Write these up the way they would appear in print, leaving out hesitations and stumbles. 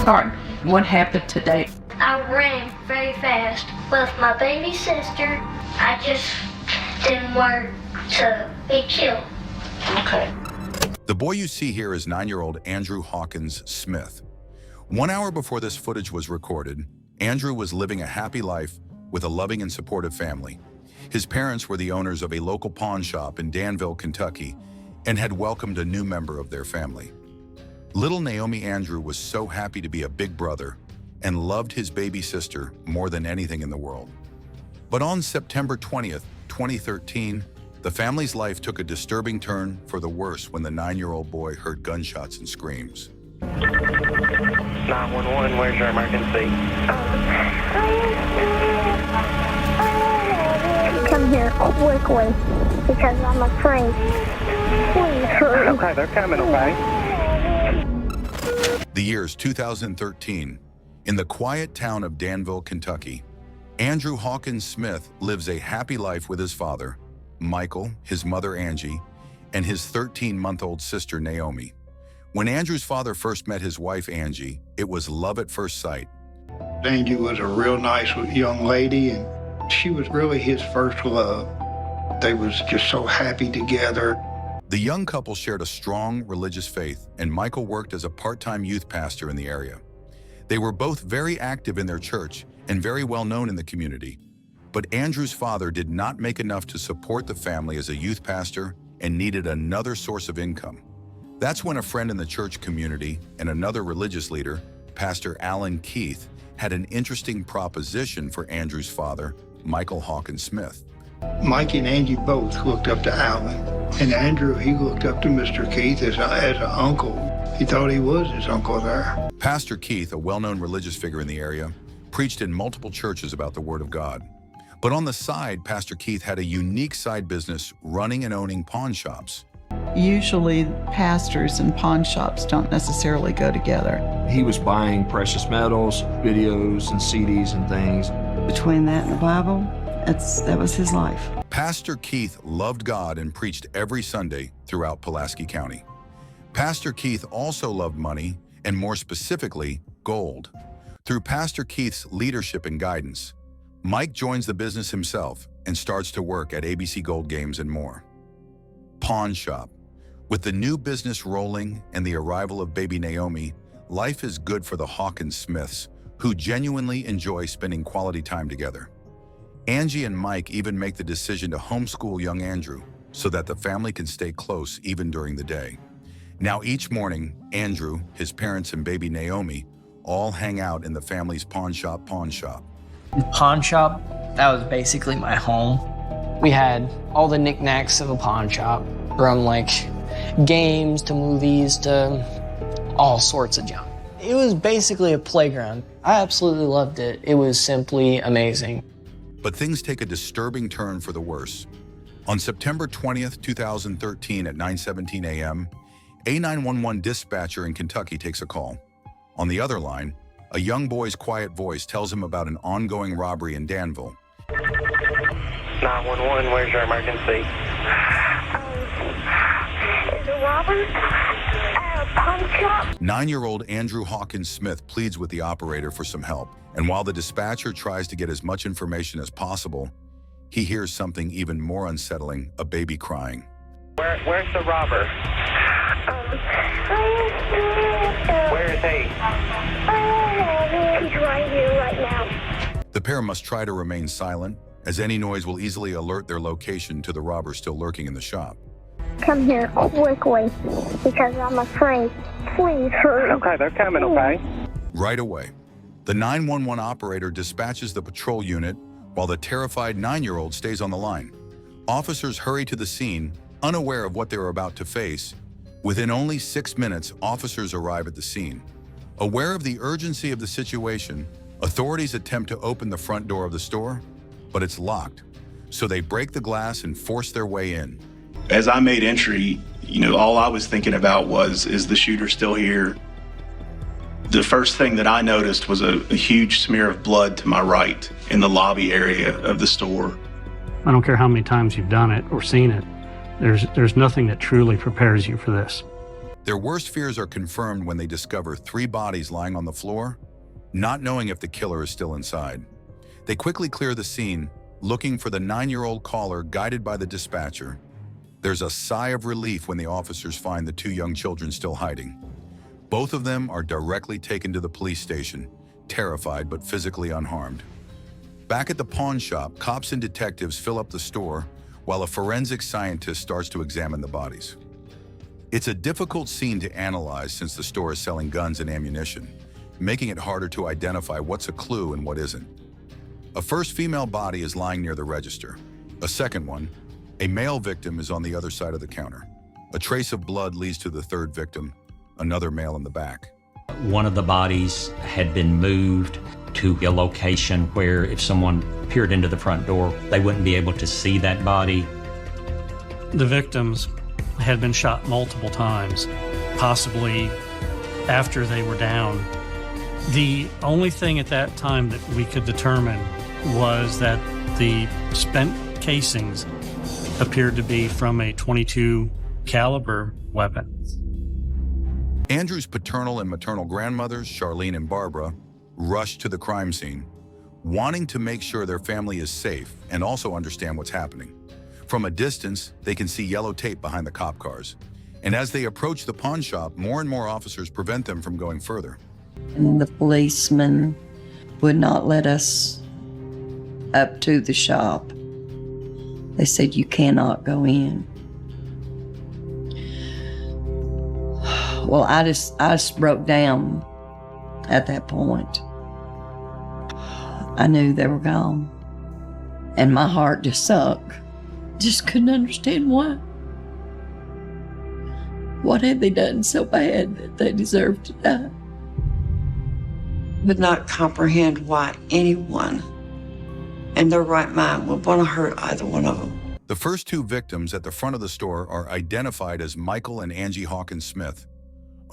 Sorry, what happened today? I ran very fast with my baby sister. I just didn't want to be killed. Okay. The boy you see here is 9-year-old Andrew Hockensmith. 1 hour before this footage was recorded, Andrew was living a happy life with a loving and supportive family. His parents were the owners of a local pawn shop in Danville, Kentucky, and had welcomed a new member of their family. Little Naomi Andrew was so happy to be a big brother and loved his baby sister more than anything in the world. But on September 20th, 2013, the family's life took a disturbing turn for the worse when the 9-year-old boy heard gunshots and screams. 911, where's your emergency? Come here quickly because I'm afraid. Please hurry. Okay, they're coming, okay? The year's 2013. In the quiet town of Danville, Kentucky, Andrew Hockensmith lives a happy life with his father, Michael, his mother Angie, and his 13-month-old sister Naomi. When Andrew's father first met his wife Angie, it was love at first sight. Angie was a real nice young lady, and she was really his first love. They was just so happy together. The young couple shared a strong religious faith, and Michael worked as a part-time youth pastor in the area. They were both very active in their church and very well known in the community. But Andrew's father did not make enough to support the family as a youth pastor and needed another source of income. That's when a friend in the church community and another religious leader, Pastor Alan Keith, had an interesting proposition for Andrew's father, Michael Hockensmith. Mike and Angie both looked up to Alan, and Andrew, he looked up to Mr. Keith as an uncle. He thought he was his uncle there. Pastor Keith, a well-known religious figure in the area, preached in multiple churches about the Word of God. But on the side, Pastor Keith had a unique side business running and owning pawn shops. Usually pastors and pawn shops don't necessarily go together. He was buying precious metals, videos and CDs and things. Between that and the Bible, that was his life. Pastor Keith loved God and preached every Sunday throughout Pulaski County. Pastor Keith also loved money, and more specifically, gold. Through Pastor Keith's leadership and guidance, Mike joins the business himself and starts to work at ABC Gold Games and more. Pawn shop. With the new business rolling and the arrival of baby Naomi, life is good for the Hockensmiths, who genuinely enjoy spending quality time together. Angie and Mike even make the decision to homeschool young Andrew so that the family can stay close even during the day. Now each morning, Andrew, his parents, and baby Naomi all hang out in the family's pawn shop. Pawn shop, that was basically my home. We had all the knickknacks of a pawn shop, from like games to movies to all sorts of junk. It was basically a playground. I absolutely loved it. It was simply amazing. But things take a disturbing turn for the worse. On September 20th, 2013 at 9:17 a.m., a 911 dispatcher in Kentucky takes a call. On the other line, a young boy's quiet voice tells him about an ongoing robbery in Danville. 911, where's your emergency? Is a robber at a pawn shop? 9-year-old Andrew Hockensmith pleads with the operator for some help, and while the dispatcher tries to get as much information as possible, he hears something even more unsettling, a baby crying. Where's the robber? Where is he? He's right here, right now. The pair must try to remain silent, as any noise will easily alert their location to the robber still lurking in the shop. Come here quickly because I'm afraid. Please hurry. Okay, they're coming, okay? Right away, the 911 operator dispatches the patrol unit while the terrified 9-year-old stays on the line. Officers hurry to the scene, unaware of what they were about to face. Within only 6 minutes, officers arrive at the scene. Aware of the urgency of the situation, authorities attempt to open the front door of the store, but it's locked. So they break the glass and force their way in. As I made entry, all I was thinking about was, is the shooter still here? The first thing that I noticed was a huge smear of blood to my right in the lobby area of the store. I don't care how many times you've done it or seen it, there's nothing that truly prepares you for this. Their worst fears are confirmed when they discover 3 bodies lying on the floor, not knowing if the killer is still inside. They quickly clear the scene, looking for the 9-year-old caller guided by the dispatcher. There's a sigh of relief when the officers find the 2 young children still hiding. Both of them are directly taken to the police station, terrified but physically unharmed. Back at the pawn shop, cops and detectives fill up the store while a forensic scientist starts to examine the bodies. It's a difficult scene to analyze since the store is selling guns and ammunition, making it harder to identify what's a clue and what isn't. A first female body is lying near the register. A second one, a male victim, is on the other side of the counter. A trace of blood leads to the third victim, another male in the back. One of the bodies had been moved to a location where if someone peered into the front door, they wouldn't be able to see that body. The victims had been shot multiple times, possibly after they were down. The only thing at that time that we could determine was that the spent casings appeared to be from a .22 caliber weapon. Andrew's paternal and maternal grandmothers, Charlene and Barbara, rush to the crime scene, wanting to make sure their family is safe and also understand what's happening. From a distance, they can see yellow tape behind the cop cars. And as they approach the pawn shop, more and more officers prevent them from going further. And the policeman would not let us up to the shop. They said, "You cannot go in." Well, I just broke down at that point. I knew they were gone. And my heart just sunk. Just couldn't understand why. What had they done so bad that they deserved to die? Would not comprehend why anyone in their right mind would want to hurt either one of them. The first 2 victims at the front of the store are identified as Michael and Angie Hockensmith,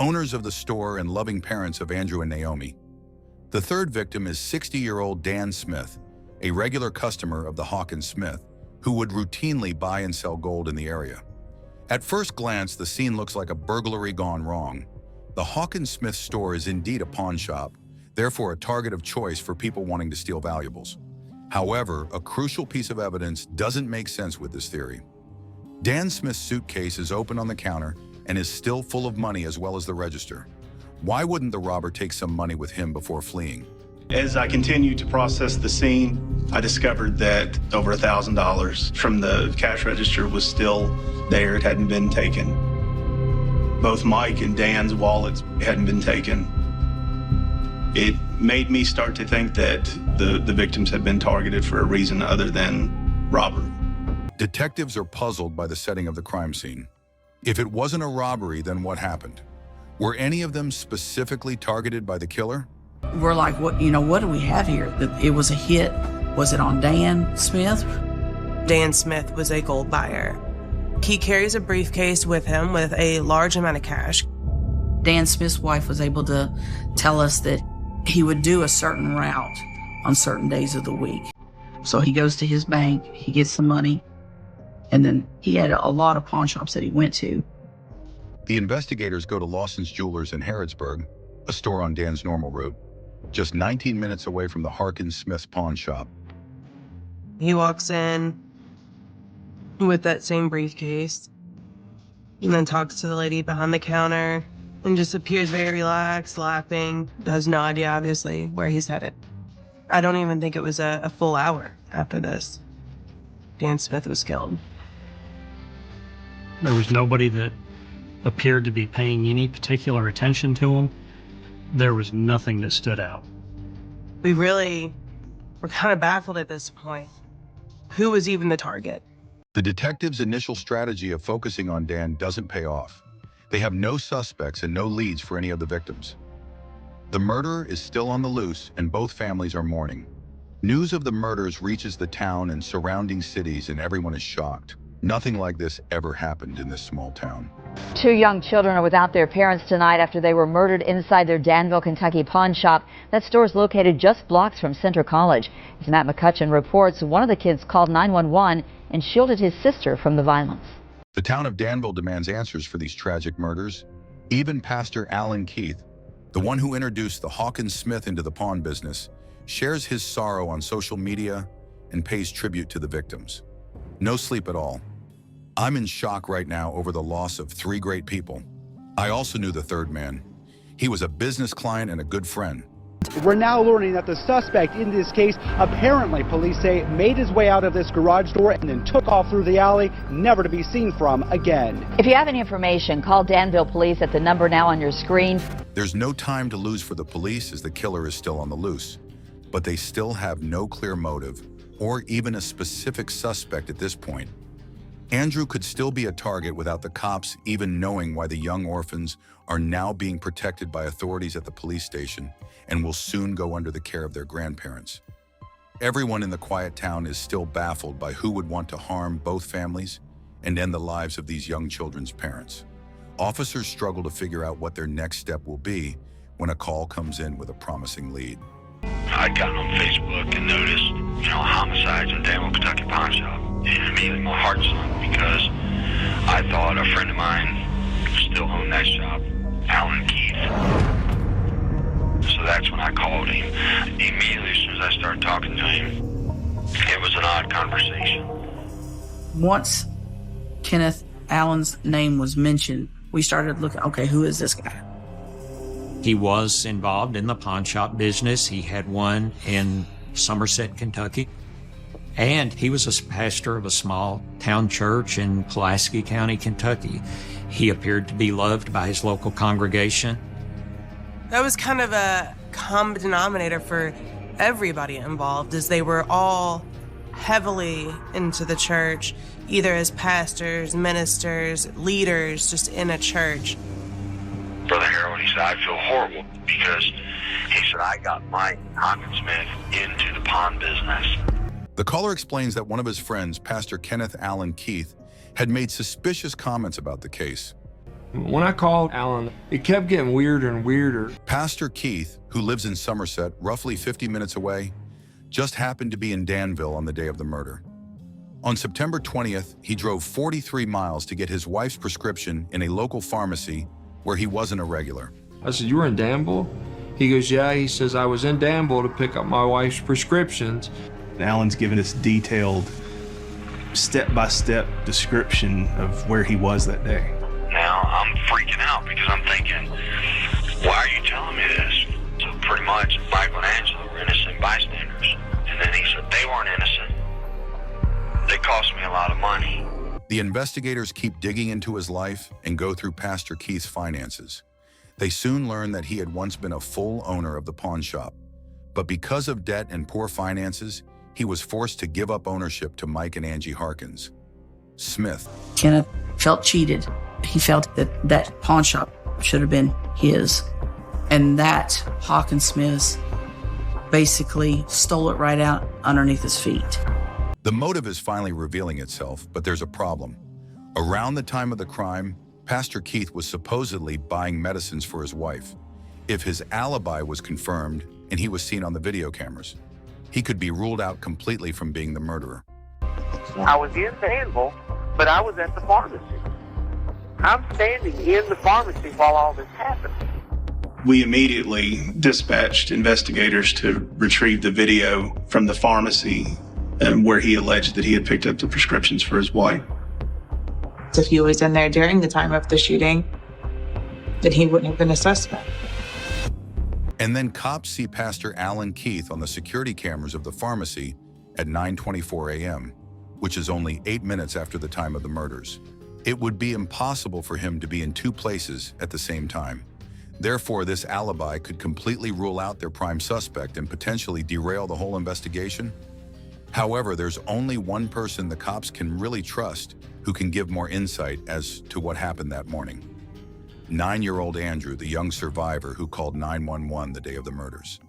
owners of the store and loving parents of Andrew and Naomi. The third victim is 60-year-old Dan Smith, a regular customer of the Hockensmith, who would routinely buy and sell gold in the area. At first glance, the scene looks like a burglary gone wrong. The Hockensmith store is indeed a pawn shop, therefore a target of choice for people wanting to steal valuables. However, a crucial piece of evidence doesn't make sense with this theory. Dan Smith's suitcase is open on the counter and is still full of money as well as the register. Why wouldn't the robber take some money with him before fleeing? As I continued to process the scene, I discovered that over $1,000 from the cash register was still there. It hadn't been taken. Both Mike and Dan's wallets hadn't been taken. It made me start to think that the victims had been targeted for a reason other than robbery. Detectives are puzzled by the setting of the crime scene. If it wasn't a robbery, then what happened? Were any of them specifically targeted by the killer? We're like, what do we have here? That it was a hit. Was it on Dan Smith? Dan Smith was a gold buyer. He carries a briefcase with him with a large amount of cash. Dan Smith's wife was able to tell us that he would do a certain route on certain days of the week. So he goes to his bank, he gets the money, and then he had a lot of pawn shops that he went to. The investigators go to Lawson's Jewelers in Harrodsburg, a store on Dan's normal route, just 19 minutes away from the Hockensmith pawn shop. He walks in with that same briefcase and then talks to the lady behind the counter and just appears very relaxed, laughing, has no idea, obviously, where he's headed. I don't even think it was a full hour after this. Dan Smith was killed. There was nobody that appeared to be paying any particular attention to him. There was nothing that stood out. We really were kind of baffled at this point. Who was even the target? The detectives' initial strategy of focusing on Dan doesn't pay off. They have no suspects and no leads for any of the victims. The murderer is still on the loose and both families are mourning. News of the murders reaches the town and surrounding cities and everyone is shocked. Nothing like this ever happened in this small town. 2 young children are without their parents tonight after they were murdered inside their Danville, Kentucky pawn shop. That store is located just blocks from Center College. As Matt McCutcheon reports, one of the kids called 911 and shielded his sister from the violence. The town of Danville demands answers for these tragic murders, Even Pastor Alan Keith, the one who introduced the Hockensmith into the pawn business, shares his sorrow on social media and pays tribute to the victims. No sleep at all. I'm in shock right now over the loss of 3 great people. I also knew the third man. He was a business client and a good friend. We're now learning that the suspect in this case, apparently police say, made his way out of this garage door and then took off through the alley, never to be seen from again. If you have any information, call Danville Police at the number now on your screen. There's no time to lose for the police as the killer is still on the loose, but they still have no clear motive or even a specific suspect at this point. Andrew could still be a target without the cops even knowing why the young orphans are now being protected by authorities at the police station and will soon go under the care of their grandparents. Everyone in the quiet town is still baffled by who would want to harm both families and end the lives of these young children's parents. Officers struggle to figure out what their next step will be when a call comes in with a promising lead. I'd gotten on Facebook and noticed, homicides in Danville, Kentucky pawnshop. And immediately my heart sunk because I thought a friend of mine still owned that shop, Alan Keith. So that's when I called him. Immediately as soon as I started talking to him, it was an odd conversation. Once Kenneth Allen's name was mentioned, we started looking, okay, who is this guy? He was involved in the pawn shop business. He had one in Somerset, Kentucky. And he was a pastor of a small town church in Pulaski County, Kentucky. He appeared to be loved by his local congregation. That was kind of a common denominator for everybody involved, as they were all heavily into the church, either as pastors, ministers, leaders, just in a church. Brother Harold, he said, I feel horrible because he said, I got Mike Hockensmith into the pawn business. The caller explains that one of his friends, Pastor Kenneth Allen Keith, had made suspicious comments about the case. When I called Alan, it kept getting weirder and weirder. Pastor Keith, who lives in Somerset, roughly 50 minutes away, just happened to be in Danville on the day of the murder. On September 20th, he drove 43 miles to get his wife's prescription in a local pharmacy where he wasn't a regular. I said, you were in Danville? He goes, yeah. He says, I was in Danville to pick up my wife's prescriptions. Alan's given us detailed, step-by-step description of where he was that day. Now I'm freaking out because I'm thinking, why are you telling me this? So pretty much Michael and Angela were innocent bystanders. And then he said they weren't innocent. They cost me a lot of money. The investigators keep digging into his life and go through Pastor Keith's finances. They soon learn that he had once been a full owner of the pawn shop, but because of debt and poor finances, he was forced to give up ownership to Mike and Angie Hockensmith. Kenneth felt cheated. He felt that that pawn shop should have been his, and that Hockensmith basically stole it right out underneath his feet. The motive is finally revealing itself, but there's a problem. Around the time of the crime, Pastor Keith was supposedly buying medicines for his wife. If his alibi was confirmed and he was seen on the video cameras, he could be ruled out completely from being the murderer. I was in Danville, but I was at the pharmacy. I'm standing in the pharmacy while all this happened. We immediately dispatched investigators to retrieve the video from the pharmacy where he alleged that he had picked up the prescriptions for his wife. If he was in there during the time of the shooting, then he wouldn't have been a suspect. And then cops see Pastor Alan Keith on the security cameras of the pharmacy at 9:24 a.m., which is only 8 minutes after the time of the murders. It would be impossible for him to be in 2 places at the same time. Therefore, this alibi could completely rule out their prime suspect and potentially derail the whole investigation. However, there's only one person the cops can really trust who can give more insight as to what happened that morning. 9-year-old Andrew, the young survivor who called 911 the day of the murders.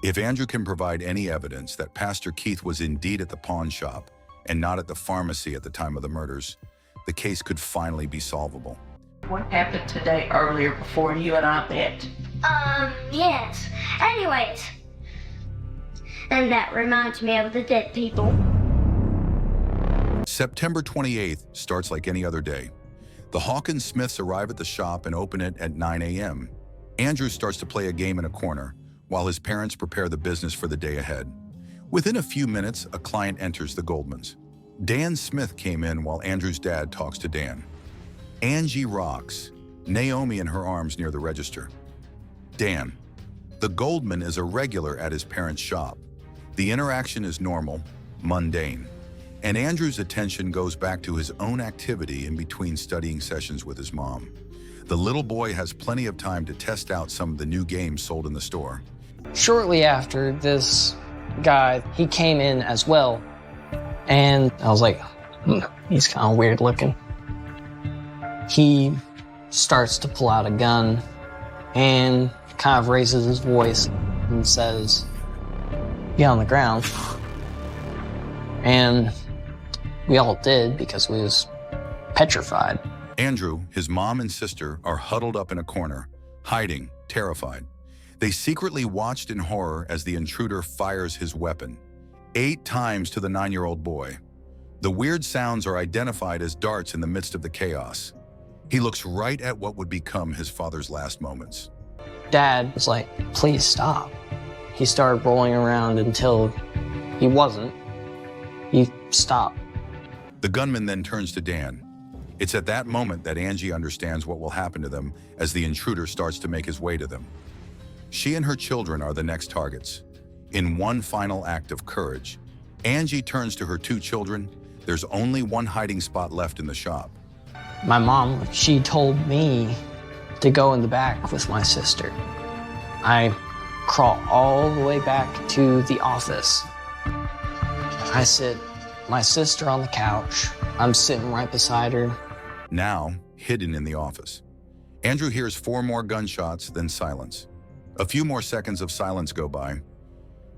If Andrew can provide any evidence that Pastor Keith was indeed at the pawn shop and not at the pharmacy at the time of the murders, the case could finally be solvable. What happened today earlier before you and I met? Yes. Anyways. And that reminds me of the dead people. September 28th starts like any other day. The Hockensmiths arrive at the shop and open it at 9 a.m. Andrew starts to play a game in a corner while his parents prepare the business for the day ahead. Within a few minutes, a client enters the Goldmans. Dan Smith came in while Andrew's dad talks to Dan. Angie rocks, Naomi in her arms near the register. Dan. The Goldman is a regular at his parents' shop. The interaction is normal, mundane, and Andrew's attention goes back to his own activity in between studying sessions with his mom. The little boy has plenty of time to test out some of the new games sold in the store. Shortly after, this guy, he came in as well, and I was like, he's kind of weird looking. He starts to pull out a gun and kind of raises his voice and says, "Get on the ground." And we all did because we was petrified. Andrew, his mom and sister are huddled up in a corner, hiding, terrified. They secretly watched in horror as the intruder fires his weapon, 8 times to the 9-year-old boy. The weird sounds are identified as darts in the midst of the chaos. He looks right at what would become his father's last moments. Dad was like, "Please stop." He started rolling around until he wasn't. He stopped. The gunman then turns to Dan. It's at that moment that Angie understands what will happen to them as the intruder starts to make his way to them. She and her children are the next targets. In one final act of courage, Angie turns to her 2 children. There's only one hiding spot left in the shop. My mom, she told me to go in the back with my sister. I crawl all the way back to the office. I sit my sister on the couch. I'm sitting right beside her. Now, hidden in the office. Andrew hears 4 more gunshots, then silence. A few more seconds of silence go by.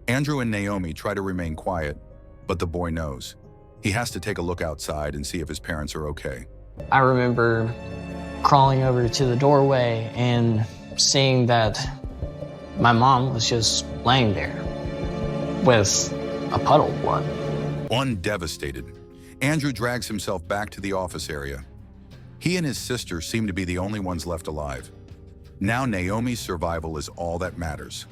Andrew and Naomi try to remain quiet, but the boy knows. He has to take a look outside and see if his parents are okay. I remember crawling over to the doorway and seeing that my mom was just laying there with a puddle of blood. Undevastated, Andrew drags himself back to the office area. He and his sister seem to be the only ones left alive. Now Naomi's survival is all that matters.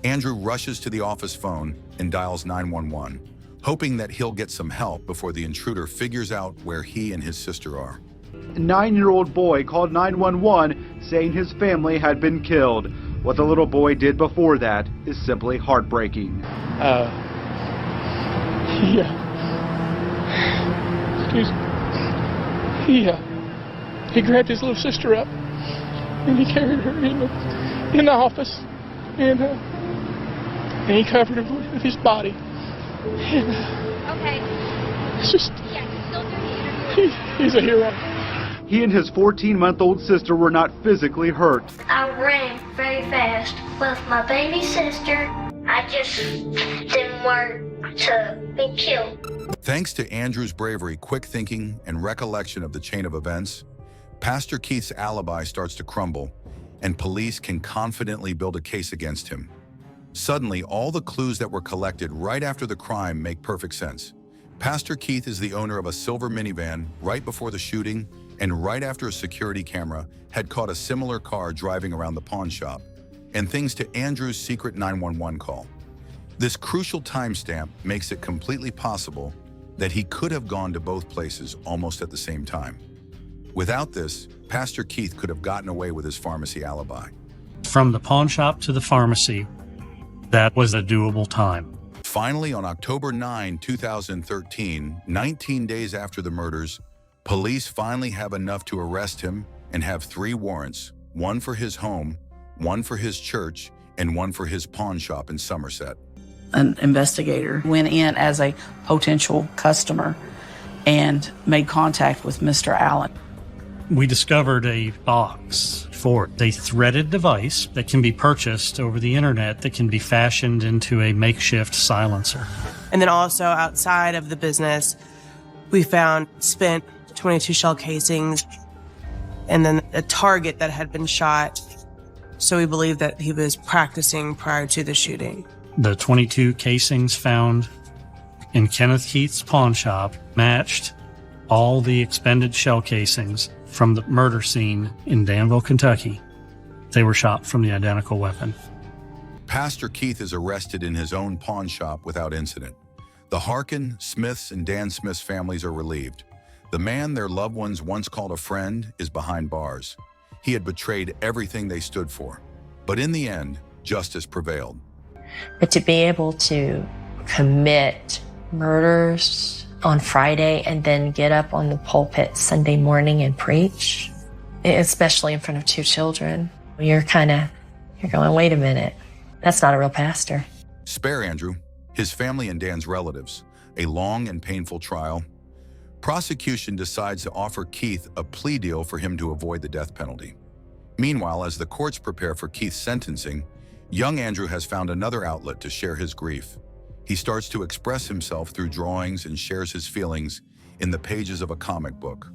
Andrew rushes to the office phone and dials 911, hoping that he'll get some help before the intruder figures out where he and his sister are. A 9-year-old boy called 911 saying his family had been killed. What the little boy did before that is simply heartbreaking. He grabbed his little sister up and he carried her in the office and he covered her with his body. And, Okay. It's just, Yeah, still doing the interview. he's a hero. He and his 14-month-old sister were not physically hurt. I ran very fast with my baby sister. I just didn't want to be killed. Thanks to Andrew's bravery, quick thinking, and recollection of the chain of events, Pastor Keith's alibi starts to crumble, and police can confidently build a case against him. Suddenly, all the clues that were collected right after the crime make perfect sense. Pastor Keith is the owner of a silver minivan right before the shooting and right after a security camera had caught a similar car driving around the pawn shop, and thanks to Andrew's secret 911 call. This crucial timestamp makes it completely possible that he could have gone to both places almost at the same time. Without this, Pastor Keith could have gotten away with his pharmacy alibi. From the pawn shop to the pharmacy, that was a doable time. Finally, on October 9, 2013, 19 days after the murders, police finally have enough to arrest him and have 3 warrants, one for his home, one for his church, and one for his pawn shop in Somerset. An investigator went in as a potential customer and made contact with Mr. Allen. We discovered a box for a threaded device that can be purchased over the internet that can be fashioned into a makeshift silencer. And then also outside of the business, we found spent 22 shell casings and then a target that had been shot. So we believe that he was practicing prior to the shooting. The 22 casings found in Kenneth Keith's pawn shop matched all the expended shell casings from the murder scene in Danville, Kentucky, they were shot from the identical weapon. Pastor Keith is arrested in his own pawn shop without incident. The Harkin, Smiths, and Dan Smith's families are relieved. The man their loved ones once called a friend is behind bars. He had betrayed everything they stood for. But in the end, justice prevailed. But to be able to commit murders on Friday and then get up on the pulpit Sunday morning and preach, especially in front of 2 children, you're going, wait a minute, that's not a real pastor. Spare Andrew, his family and Dan's relatives, a long and painful trial. Prosecution decides to offer Keith a plea deal for him to avoid the death penalty. Meanwhile, as the courts prepare for Keith's sentencing, young Andrew has found another outlet to share his grief. He starts to express himself through drawings and shares his feelings in the pages of a comic book.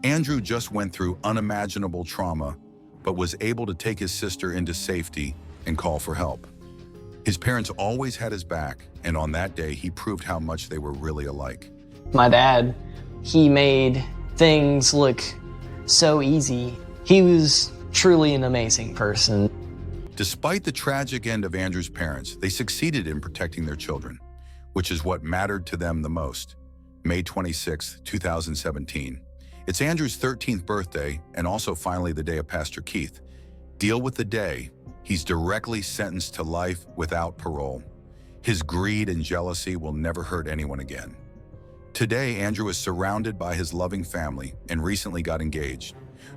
Andrew just went through unimaginable trauma, but was able to take his sister into safety and call for help. His parents always had his back, and on that day, he proved how much they were really alike. My dad, he made things look so easy. He was truly an amazing person. Despite the tragic end of Andrew's parents, they succeeded in protecting their children, which is what mattered to them the most. May 26, 2017. It's Andrew's 13th birthday and also finally the day of Pastor Keith. Deal with the day. He's directly sentenced to life without parole. His greed and jealousy will never hurt anyone again. Today, Andrew is surrounded by his loving family and recently got engaged.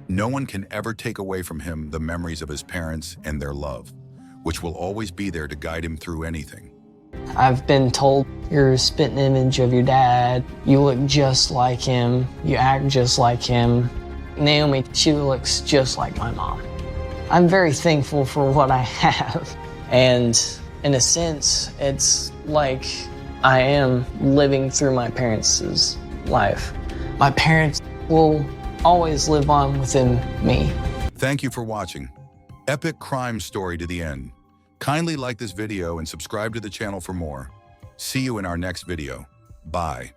No one can ever take away from him the memories of his parents and their love, which will always be there to guide him through anything. I've been told you're a spitting image of your dad. You look just like him. You act just like him. Naomi, she looks just like my mom. I'm very thankful for what I have. And in a sense, it's like I am living through my parents' life. My parents will always live on within me. Thank you for watching. Epic crime story to the end. Kindly like this video and subscribe to the channel for more. See you in our next video. Bye.